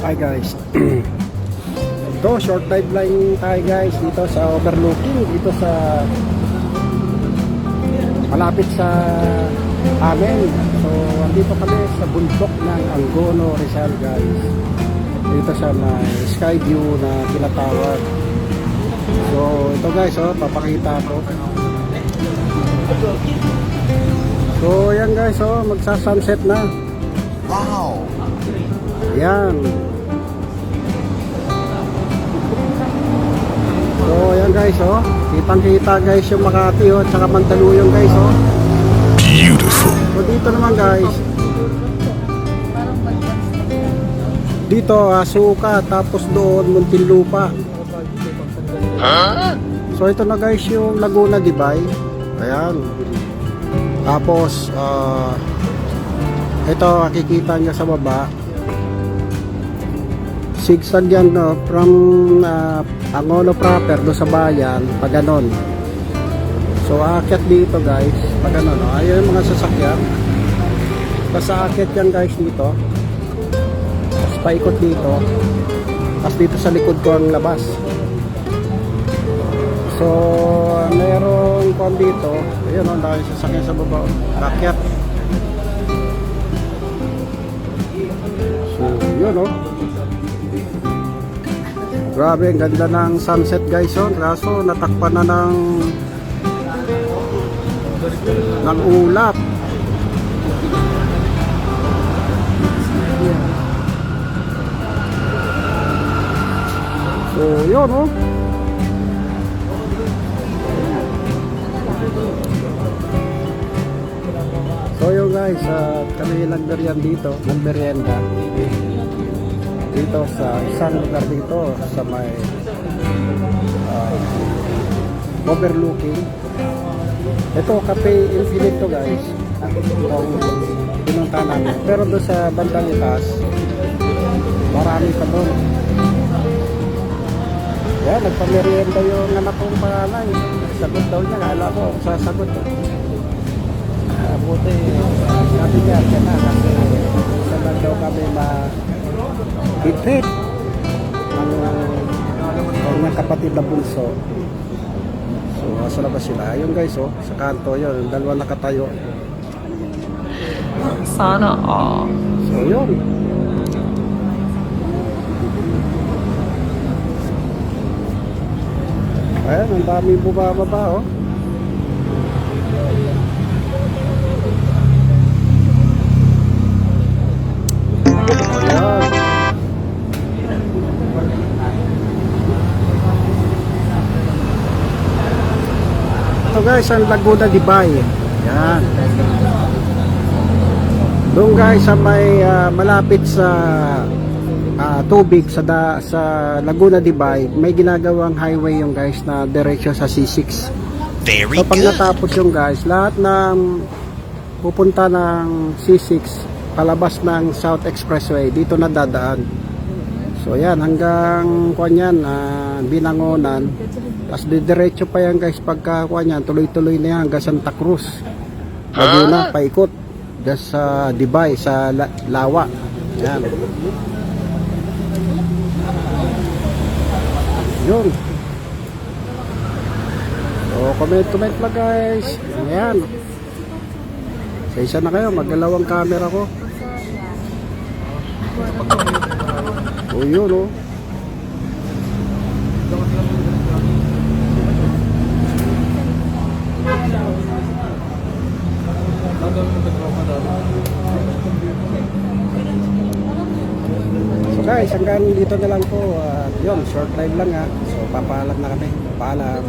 Hi guys. Ito, short dive line tayo guys dito sa overlooking, dito sa malapit sa amin. So, andito kami sa bundok ng Angono, Rizal guys. Dito sa may sky view na tinatawag. So, ito guys, papakita ko. So, yan guys, magsa-sunset na. Wow! Yan. So, ayan guys, kitang-kita guys yung Makati, at saka Mandaluyong guys, Beautiful. So, dito naman guys, dito, Asuka, tapos doon, Muntinlupa. Huh? So, ito na guys yung Laguna Dibay. Ayan. Tapos, ito, makikita nyo sa baba. Sigsag yan, from Angono proper do sa bayan, pag ganon. So aakyat dito guys, pag ganon, ayun yung mga sasakyan. Tapos aakyat yan guys dito. Tapos paikot dito. Tapos dito sa likod ko ang labas. So mayroong kon dito, ayun dahil sasakyan sa baba, aakyat. So yun grabe, ang ganda ng sunset guys, kaso natakpan na ng ulap. So yun so yun guys, kami nagmerienda dito, nagmerienda dito sa isang lugar dito sa may overlooking. Ito, Cafe Infinito guys, itong pinunta namin. Pero doon sa bandang itaas, marami pa doon. Yan, nagpamerienda yung anak kong panganay. Sagot daw niya, kala ko sasagot. Buti, sabi niya, yan na, kasi isa lang daw kami hit ng kapatid na bunso. So asa na ba sila? Ayun guys, sa kanto yun, dalawa nakatayo. Sana all. So yun, ayan, ang dami bumababa ito guys, ang Laguna Dibay. Yan. Doon guys sa may malapit sa tubig sa Laguna Dibay, may ginagawang highway yung guys na diretso sa C6. Very So pag good. natapos yung guys, lahat ng pupunta ng C6 palabas ng South Expressway, dito na dadaan. So yan, hanggang kuan Binangonan. Tapos diretso pa yan guys, pagka kuan tuloy-tuloy na yan hanggang Santa Cruz. Laguna, paikot dyan sa Dibay, sa Lawa. Yan. Yun. So comment lang guys. Ayan. Sa isa na kayo, maggalawang camera ko. O yun So guys, hanggang dito na lang po. Yun, short live lang So papaalam na kami. Paalam.